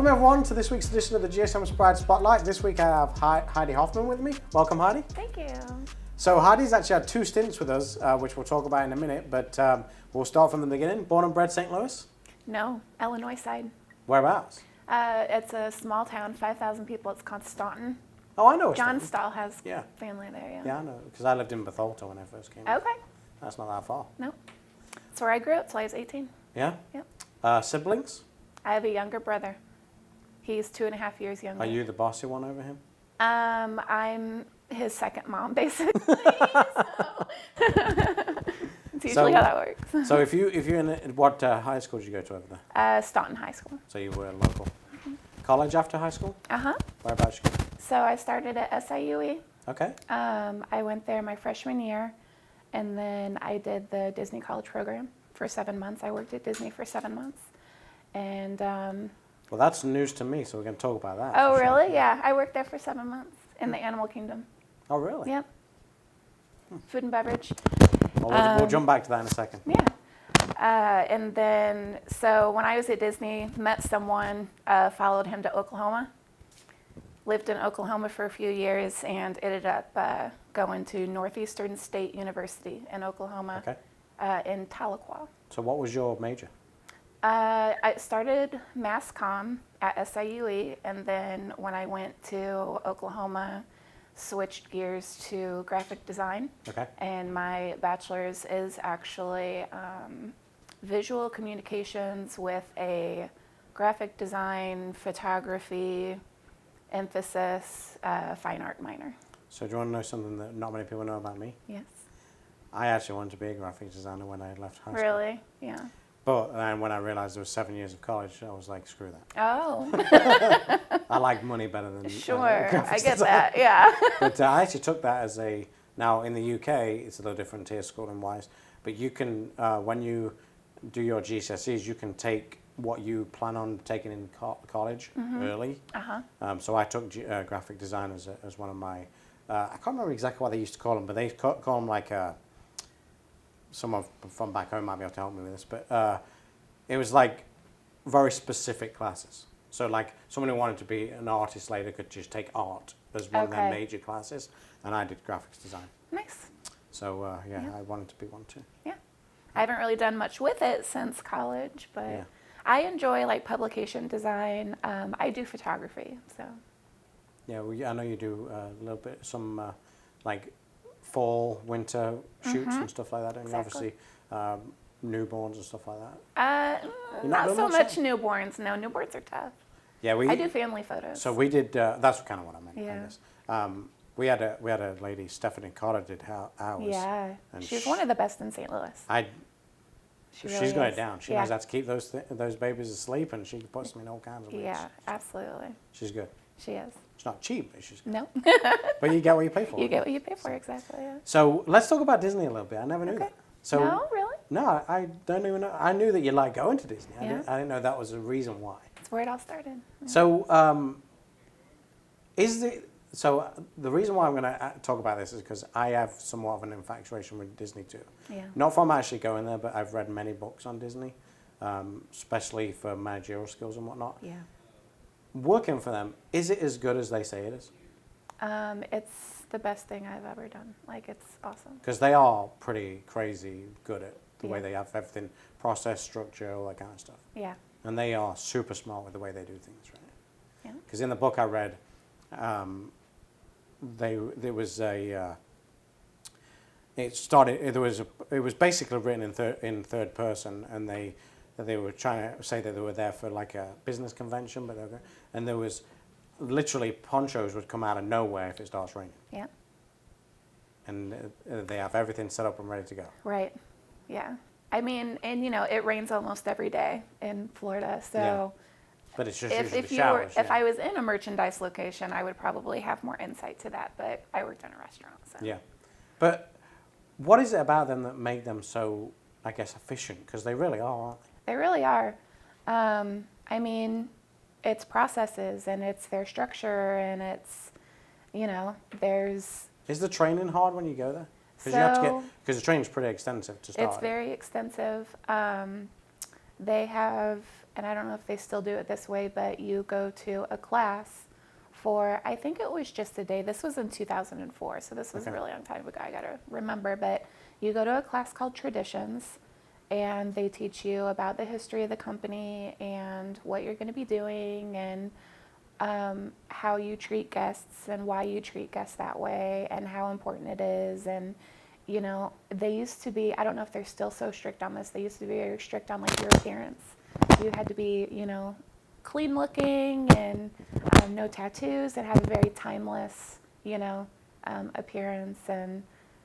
Welcome everyone to this week's edition of the GSM Inspired Spotlight. This week I have Heidi Hoffman with me. Welcome, Heidi. Thank you. So Heidi's actually had 2 stints with us, which we'll talk about in a minute, but we'll start from the beginning. Born and bred St. Louis? No, Illinois side. Whereabouts? It's a small town, 5,000 people. It's called Staunton. Oh, I know. John Stahl has family there, yeah. Yeah, I know, because I lived in Bethalto when I first came. Okay. That's not that far. No. That's where I grew up till I was 18. Yeah? Yep. Siblings? I have a younger brother. He's 2.5 years younger. Are you the bossy one over him? I'm his second mom, basically. It's usually how that works. So if you're in what high school did you go to over there? Staunton High School. So you were local. Mm-hmm. College after high school? Uh-huh. Whereabouts you go? So I started at SIUE. Okay. I went there my freshman year, and then I did the Disney College program for 7 months. I worked at Disney for 7 months. And well, that's news to me, so we're going to talk about that. oh, really? Sure. Yeah, I worked there for 7 months in the animal kingdom. Oh, really? Yep. Food and beverage. Well, we'll jump back to that in a second. Yeah. And then, so when I was at Disney, met someone, followed him to Oklahoma, lived in Oklahoma for a few years, and ended up going to Northeastern State University in Oklahoma, in Tahlequah. So what was your major? I started Mass Comm at SIUE, and then when I went to Oklahoma, switched gears to graphic design. Okay. And my bachelor's is actually visual communications with a graphic design, photography, emphasis, fine art minor. So do you want to know something that not many people know about me? Yes. I actually wanted to be a graphic designer when I left high school. Really? Yeah. But then when I realized there was 7 years of college, I was like, screw that. Oh. I like money better than Sure, I get design. that, yeah. But I actually took that as now in the UK, it's a little different tier schooling wise, but you can, when you do your GCSEs, you can take what you plan on taking in college early. Uh-huh. So I took graphic design as one of my, I can't remember exactly what they used to call them, but they call them like someone from back home might be able to help me with this, but it was like very specific classes. So like someone who wanted to be an artist later could just take art as one of their major classes, and I did graphics design. Nice. So I wanted to be one too. Yeah. I haven't really done much with it since college, but I enjoy like publication design. I do photography, so. Yeah, well, I know you do a little bit, some like fall, winter shoots and stuff like that, and obviously newborns and stuff like that. Not so much newborns. No, newborns are tough. Yeah, I do family photos. So we did. That's kind of what I meant. Yeah. I guess. We had a lady, Stephanie Carter, did ours. Yeah, she's one of the best in St. Louis. She's got it down. She knows how to keep those babies asleep, and she puts them in all kinds of ways. Yeah, absolutely. She's good. She is. It's not cheap, but she's good. No. But you get what you pay for. You get what you pay for, exactly. Yeah. So let's talk about Disney a little bit. I never knew that. So, no, really? No, I don't even know. I knew that you like going to Disney. Yeah. I didn't know that was a reason why. That's where it all started. Yeah. So, the reason why I'm going to talk about this is because I have somewhat of an infatuation with Disney too. Yeah. Not from actually going there, but I've read many books on Disney, especially for managerial skills and whatnot. Yeah. Working for them, is it as good as they say it is? It's the best thing I've ever done. Like, it's awesome. Because they are pretty crazy good at the way they have everything, process, structure, all that kind of stuff. Yeah. And they are super smart with the way they do things, right? Yeah. Because in the book I read, it was basically written in third person, and they were trying to say that they were there for like a business convention, and there was literally ponchos would come out of nowhere if it starts raining. Yeah. And they have everything set up and ready to go. Right. Yeah. I mean, and it rains almost every day in Florida, so. Yeah. But it's just usually showers. If I was in a merchandise location, I would probably have more insight to that, but I worked in a restaurant, so. Yeah. But what is it about them that make them so, I guess, efficient? Because they really are, aren't they? They really are. I mean, it's processes, and it's their structure, and it's, there's... Is the training hard when you go there? Because the training's pretty extensive to start. It's very extensive. they have, and I don't know if they still do it this way, but you go to a class for, I think it was just a day. This was in 2004, so this was a really long time ago. I got to remember, but you go to a class called Traditions, and they teach you about the history of the company and what you're going to be doing and how you treat guests and why you treat guests that way and how important it is. And, you know, they used to be, I don't know if they're still so strict on this, they used to be very strict on like your appearance. You had to be, you know, clean looking and no tattoos and have a very timeless, you know, appearance. And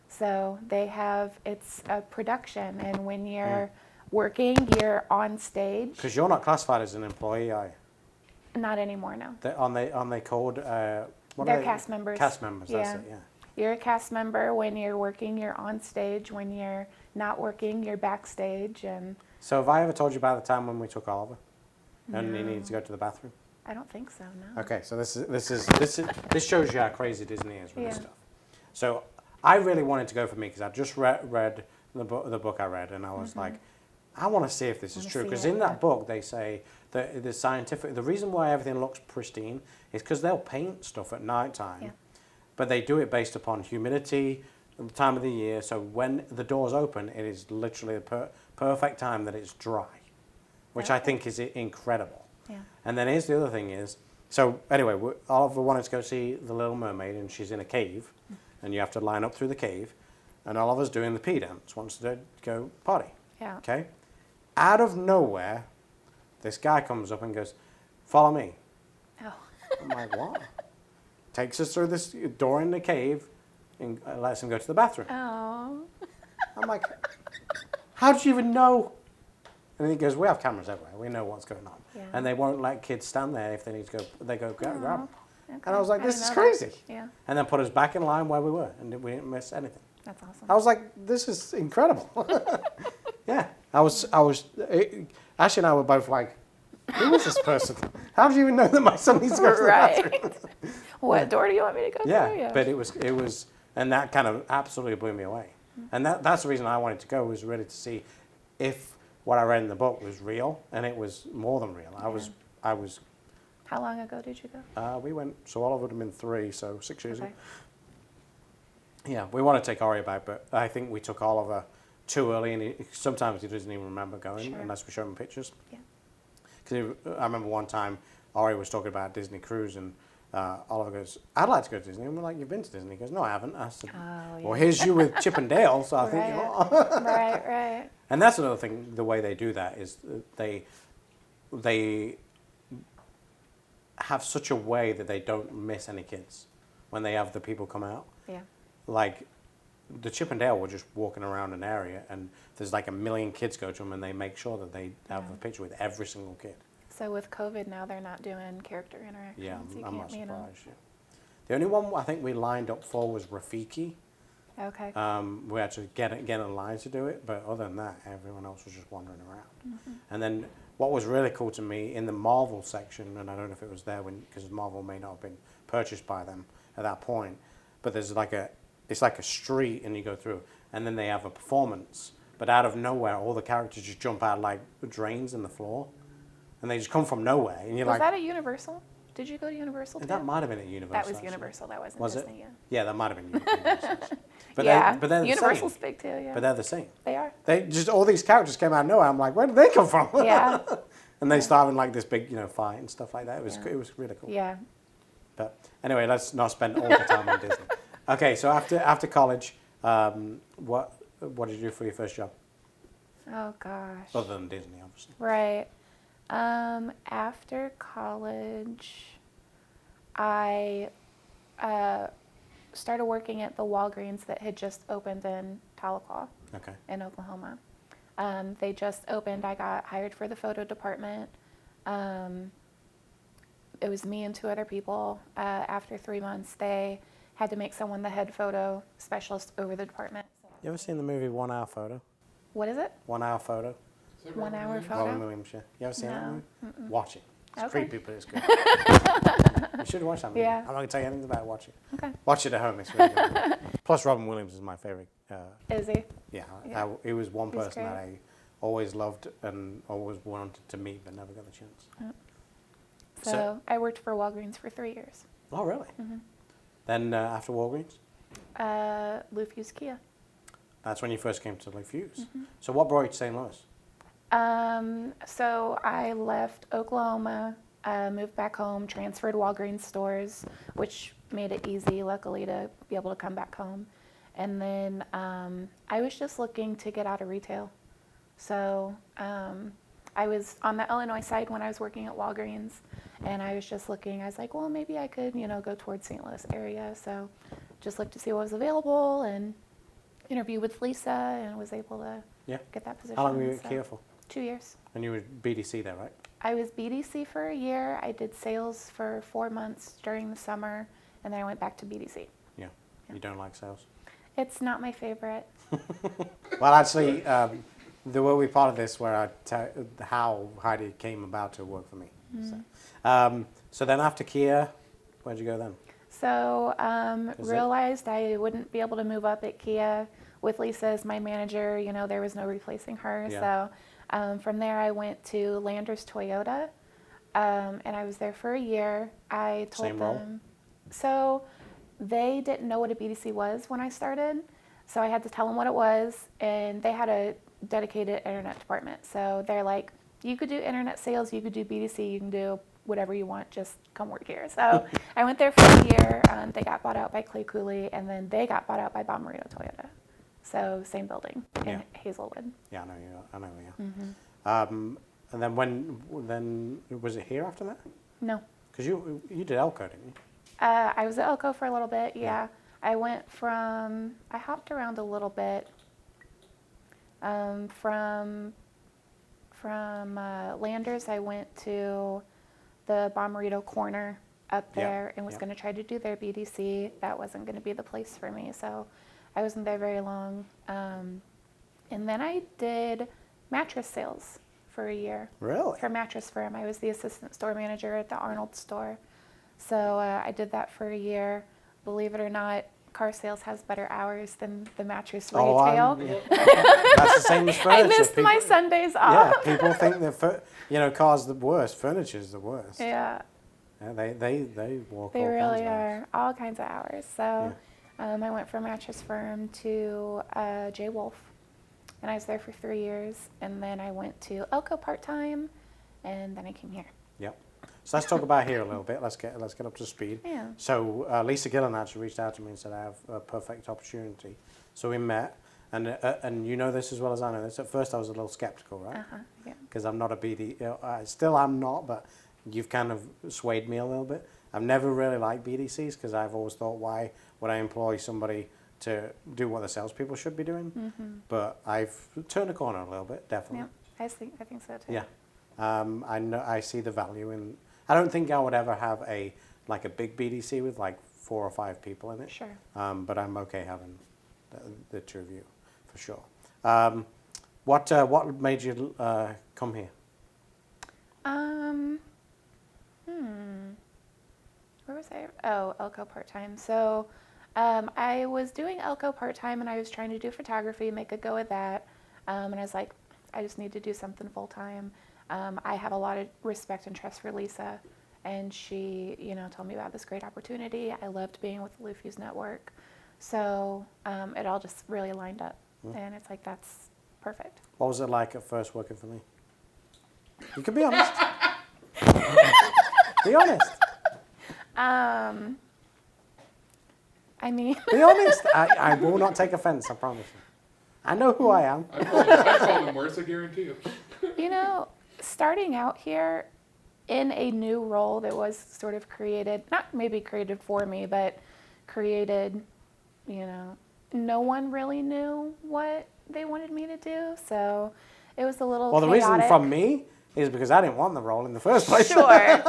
so they have, it's a production, and when you're working, you're on stage. Because you're not classified as an employee, are you? Not anymore, no. Aren't they called? What They're are they? cast members. Cast members, that's it, yeah. You're a cast member. When you're working, you're on stage. When you're not working, you're backstage. And So have I ever told you about the time when we took Oliver? And he needed to go to the bathroom? I don't think so, no. Okay, so this shows you how crazy Disney is with this Yeah. stuff. So I really wanted to go for me because I just read the book I read, and I was like, I want to see if this is Wanna true. see Because it, in yeah. that book they say that the reason why everything looks pristine is because they'll paint stuff at night time, Yeah. but they do it based upon humidity, the time of the year. So when the doors open, it is literally the perfect time that it's dry, which I Okay. think is incredible. Yeah. And then here's the other thing is, so anyway, Oliver wanted to go see The Little Mermaid, and she's in a cave, and you have to line up through the cave, and Oliver's doing the pee dance, wants to go potty. Yeah. Okay? Out of nowhere, this guy comes up and goes, follow me. Oh. I'm like, what? Takes us through this door in the cave and lets him go to the bathroom. Oh. I'm like, how did you even know? And he goes, we have cameras everywhere. We know what's going on. Yeah. And they won't let kids stand there if they need to go. They go grab them. Okay. And I was like, this didn't is know that. crazy. Yeah. And then put us back in line where we were, and we didn't miss anything. That's awesome. I was like, this is incredible. Yeah. Ashley and I were both like, who is this person? How do you even know that my son needs to go to the bathroom? What door do you want me to go Yeah, through? but it was, and that kind of absolutely blew me away. And that's the reason I wanted to go, was really to see if what I read in the book was real, and it was more than real. I was. How long ago did you go? We went. So Oliver would have been 3, so 6 years ago. Okay. Yeah, we want to take Ori back, but I think we took Oliver too early, and sometimes he doesn't even remember going unless we show him pictures. Yeah. Because I remember one time Ori was talking about Disney cruise, and Oliver goes, I'd like to go to Disney. And we're like, you've been to Disney? He goes, no, I haven't. I said, well, here's you with Chip and Dale, so I think you are. Right. And that's another thing, the way they do that is they have such a way that they don't miss any kids when they have the people come out. Yeah. Like, the Chip and Dale were just walking around an area, and there's like 1 million kids go to them, and they make sure that they have a picture with every single kid. So with COVID now, they're not doing character interactions. Yeah, You I'm can't not meet 'em. surprised. Yeah. The only one I think we lined up for was Rafiki. Okay. We had to get in line to do it, but other than that, everyone else was just wandering around. And then what was really cool to me in the Marvel section, and I don't know if it was there because Marvel may not have been purchased by them at that point, but there's it's like a street, and you go through, and then they have a performance, but out of nowhere, all the characters just jump out like drains in the floor, and they just come from nowhere, and you're Was like, that at Universal? Did you go to Universal too? that might have been at Universal. That was actually. Universal. That wasn't Was Disney. it? Yeah. Yeah, that might have been Universal. But Yeah. they're the Universal's same. big too. Yeah. But they're the same. They are. They just, all these characters came out of nowhere. I'm like, where did they come from? Yeah. And they start having like this big, fight and stuff like that. It was really cool. Yeah. But anyway, let's not spend all the time on Disney. Okay, so after college, what did you do for your first job? Oh gosh. Other than Disney, obviously. Right. After college, I started working at the Walgreens that had just opened in Tahlequah Okay. in Oklahoma. They just opened. I got hired for the photo department. It was me and 2 other people. After 3 months, they had to make someone the head photo specialist over the department. You ever seen the movie 1 Hour Photo? What is it? 1 Hour Photo? 1 hour Robin photo? Williams, yeah. You ever seen that No. movie? Watch it. It's Okay. creepy, but it's good. You should watch that movie. Yeah. I'm not going to tell you anything about it. Watch it. Okay. Watch it at home. It's really good. Plus, Robin Williams is my favorite. Is he? Yeah, Yeah. it was one He's person that great. always loved and always wanted to meet but never got the chance. Yep. So I worked for Walgreens for 3 years. Oh, really? Mm-hmm. Then after Walgreens? Fusz Kia. That's when you first came to Fusz. Mm-hmm. So what brought you to St. Louis? So I left Oklahoma, moved back home, transferred Walgreens stores, which made it easy, luckily, to be able to come back home. And then I was just looking to get out of retail. So I was on the Illinois side when I was working at Walgreens, and I was just looking. I was like, well, maybe I could, go towards St. Louis area. So just looked to see what was available and interviewed with Lisa and was able to get that position. How long were you at Kia for? 2 years. And you were BDC there, right? I was BDC for a year. I did sales for 4 months during the summer, and then I went back to BDC. Yeah. You don't like sales? It's not my favorite. Well, actually, there will be part of this where I tell how Heidi came about to work for me. Mm-hmm. So then after Kia, where'd you go then? So realized I wouldn't be able to move up at Kia with Lisa as my manager. There was no replacing her. Yeah. So from there, I went to Landers Toyota, and I was there for a year. I told Same them. role? So they didn't know what a BDC was when I started. So I had to tell them what it was, and they had a dedicated internet department. So they're like, you could do internet sales, you could do BDC, you can do whatever you want, just come work here. So I went there for a year. They got bought out by Clay Cooley, and then they got bought out by Bommarito Toyota. So same building in Hazelwood. Yeah, I know you. Mm-hmm. And then was it here after that? No. Because you did Elko, didn't you? I was at Elko for a little bit, yeah. I hopped around a little bit. From Landers, I went to the Bommarito corner up there and was going to try to do their BDC. That wasn't going to be the place for me, so I wasn't there very long. And then I did mattress sales for a year. Really? For Mattress Firm. I was the assistant store manager at the Arnold store. So I did that for a year. Believe it or not, car sales has better hours than the mattress retail. That's the same as furniture. I missed my Sundays off. Yeah, people think that cars are the worst, furniture's the worst. Yeah. They walk They all really kinds of hours. are. All kinds of hours. So I went from Mattress Firm to J. Wolf, and I was there for 3 years. And then I went to Elko part-time, and then I came here. Yep. So let's talk about here a little bit. Let's get up to speed. Yeah. So Lisa Gillen actually reached out to me and said I have a perfect opportunity. So we met, and you know this as well as I know this. At first I was a little skeptical, right? Yeah. Because I'm not a BD. I still am not, but you've kind of swayed me a little bit. I've never really liked BDCs because I've always thought, why would I employ somebody to do what the salespeople should be doing? Mm-hmm. But I've turned a corner a little bit, definitely. Yeah. I think so too. Yeah. I see the value in. I don't think I would ever have a big BDC with 4 or 5 people in it. Sure. But I'm okay having the two of you, for sure. What made you come here? Where was I? Oh, Elko part-time. So I was doing Elko part-time, and I was trying to do photography, make a go at that. And I was like, I just need to do something full-time. I have a lot of respect and trust for Lisa, and she, told me about this great opportunity. I loved being with the Fusz network. So it all just really lined up, and it's like, that's perfect. What was it like at first working for me? You can be honest. Be honest. I mean... Be honest. I will not take offense, I promise you. I know who I am. I call them worse, I guarantee you. Starting out here in a new role that was sort of created, not maybe created for me, but created, no one really knew what they wanted me to do. So it was a little chaotic. The reason from me is because I didn't want the role in the first place. Sure.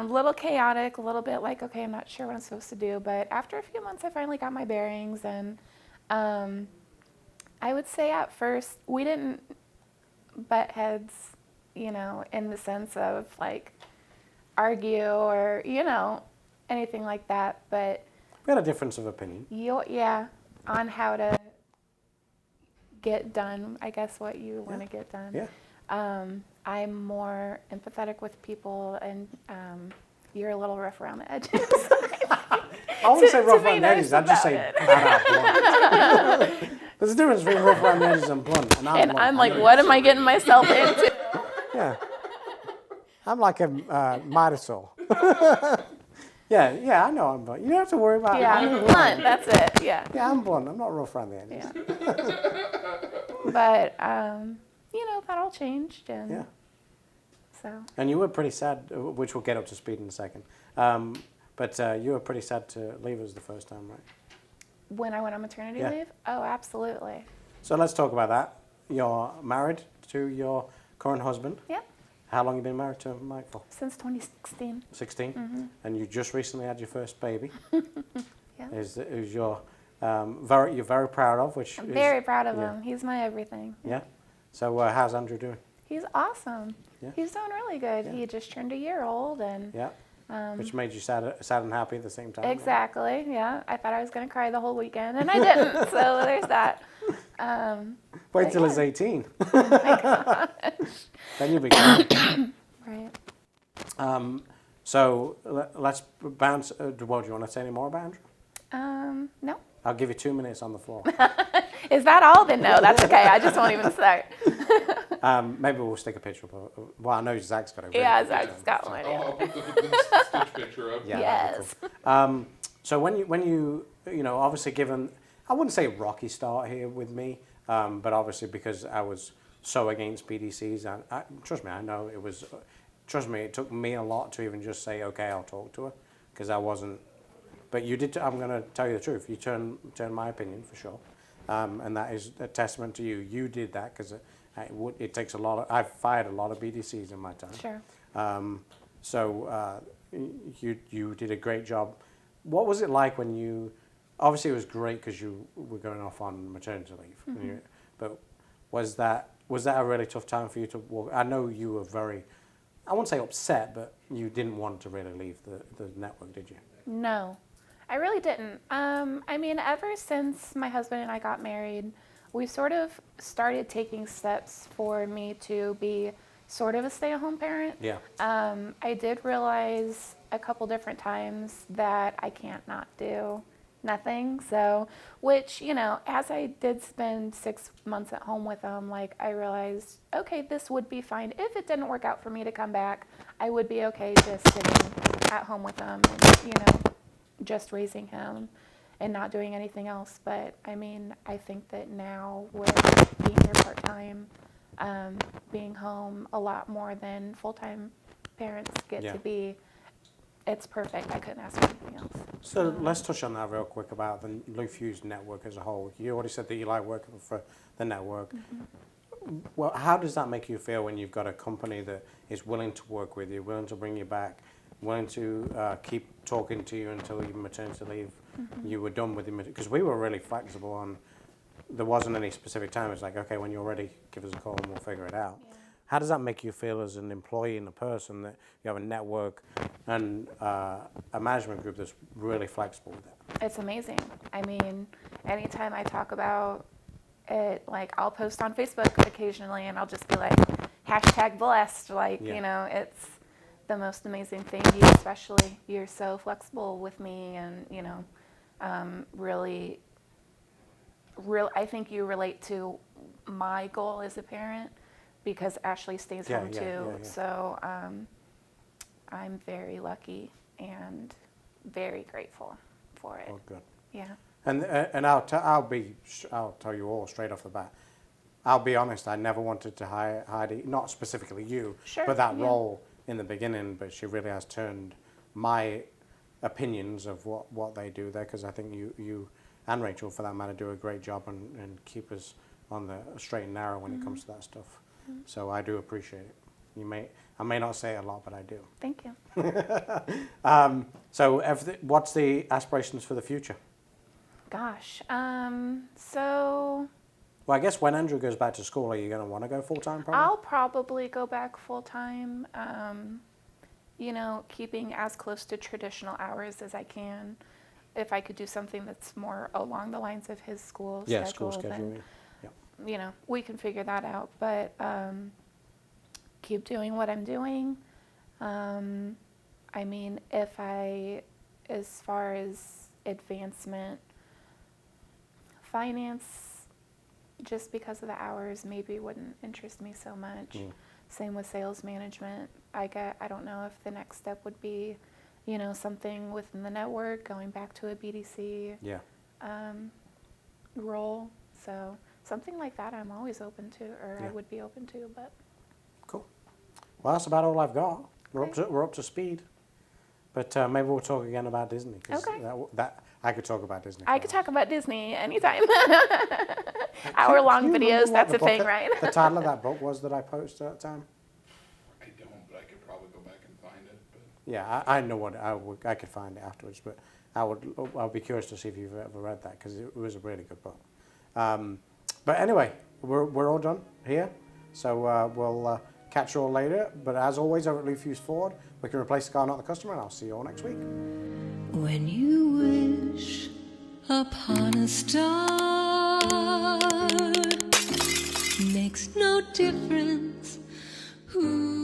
Little chaotic, a little bit like, okay, I'm not sure what I'm supposed to do. But after a few months, I finally got my bearings. And I would say at first, we didn't butt heads, in the sense of argue or, anything like that. But we had a difference of opinion. on how to get done, I guess, what you want to get done. Yeah. I'm more empathetic with people, and you're a little rough around the edges. I wouldn't say rough around the edges. I'd just say blunt. There's a difference between rough around the edges and blunt. And And I'm like, what am I getting myself into? Yeah. I'm like a Marisol. Yeah, I know I'm blunt. You don't have to worry about it. Yeah, I'm blunt. That's it. Yeah. Yeah, I'm blunt. I'm not rough around the edges. Yeah. But that all changed, and Yeah. so. And you were pretty sad, which we'll get up to speed in a second. But you were pretty sad to leave us the first time, right? When I went on maternity Yeah. leave? Oh, absolutely. So let's talk about that. You're married to your current husband. Yep. How long have you been married to Mike for? Since 2016. 16? Mm-hmm. And you just recently had your first baby. Yeah. Is you're very proud of, which I'm is, very proud of yeah. him. He's my everything. Yeah. So how's Andrew doing? He's awesome. Yeah. He's doing really good. Yeah. He just turned a year old, and Yeah. Which made you sad and happy at the same time. exactly. Yeah. I thought I was gonna cry the whole weekend, and I didn't. So there's that. Wait till he's 18. Then you'll be crying. Right. So let's bounce. What do you want to say any more about Andrew? No. I'll give you 2 minutes on the floor. Is that all? Then no, that's okay. I just won't even start. Maybe we'll stick a picture up. Well, I know Zach's got a really Yeah, good Zach's picture. got one. I'll put the Stitch picture up. Yeah, Yes. that'd be cool. So when you obviously given, I wouldn't say rocky start here with me, but obviously because I was so against BDCs, and trust me, I know it was. Trust me, it took me a lot to even just say, okay, I'll talk to her, because I wasn't. But you did. I'm going to tell you the truth. You turned my opinion for sure, and that is a testament to you. You did that because it takes a lot of. I've fired a lot of BDCs in my time. Sure. So you did a great job. What was it like when you? Obviously, it was great because you were going off on maternity leave. Mm-hmm. But was that a really tough time for you to walk? I know you were very. I won't say upset, but you didn't want to really leave the network, did you? No, I really didn't. I mean, ever since my husband and I got married, we sort of started taking steps for me to be sort of a stay-at-home parent. Yeah. I did realize a couple different times that I can't not do nothing. So, which, as I did spend 6 months at home with him, like I realized, okay, this would be fine. If it didn't work out for me to come back, I would be okay just sitting at home with him and, just raising him and not doing anything else. But I mean, I think that now with being here part-time, being home a lot more than full-time parents get Yeah. to be, it's perfect. I couldn't ask for anything else. So let's touch on that real quick about the Blue Fuse network as a whole. You already said that you like working for the network. Mm-hmm. Well, how does that make you feel when you've got a company that is willing to work with you, willing to bring you back, willing to keep talking to you until your maternity leave, you were done with the because we were really flexible on, there wasn't any specific time. It's like, okay, when you're ready, give us a call and we'll figure it out. Yeah. How does that make you feel as an employee and a person that you have a network and a management group that's really flexible with it? It's amazing. I mean, anytime I talk about it, like I'll post on Facebook occasionally and I'll just be like, #blessed. Like, Yeah. it's the most amazing thing. You're so flexible with me and, really, I think you relate to my goal as a parent because Ashley stays home too. Yeah. So I'm very lucky and very grateful for it. Oh, good. Yeah. And I'll tell you all straight off the bat. I'll be honest. I never wanted to hire Heidi, not specifically you, Sure, but that yeah. role in the beginning. But she really has turned my opinions of what they do there, because I think you and Rachel, for that matter, do a great job and keep us on the straight and narrow when it comes to that stuff. So I do appreciate it. I may not say it a lot, but I do. Thank you. So what's the aspirations for the future? Gosh. So Well, I guess when Andrew goes back to school, are you going to want to go full-time probably? I'll probably go back full time. Keeping as close to traditional hours as I can. If I could do something that's more along the lines of his school schedule, school schedule. then we can figure that out. But keep doing what I'm doing. I mean, as far as advancement, finance, just because of the hours, maybe wouldn't interest me so much. Same with sales management. I don't know if the next step would be, something within the network, going back to a BDC role. So something like that I'm always open to, or I would be open to. But Cool. Well, that's about all I've got. We're up to speed. But maybe we'll talk again about Disney. 'Cause Okay. That I could talk about Disney. I could talk about Disney anytime. Hour-long Can you remember videos, what that's the a thing, book- right? The title of that book was that I posted at the time? I don't, but I could probably go back and find it. But Yeah, I know what I could find it afterwards, but I'll be curious to see if you've ever read that because it was a really good book. But anyway, we're all done here, so we'll catch you all later. But as always, over at Leaf Fusz Ford, we can replace the car, not the customer, and I'll see you all next week. When you wish upon a star, makes no difference who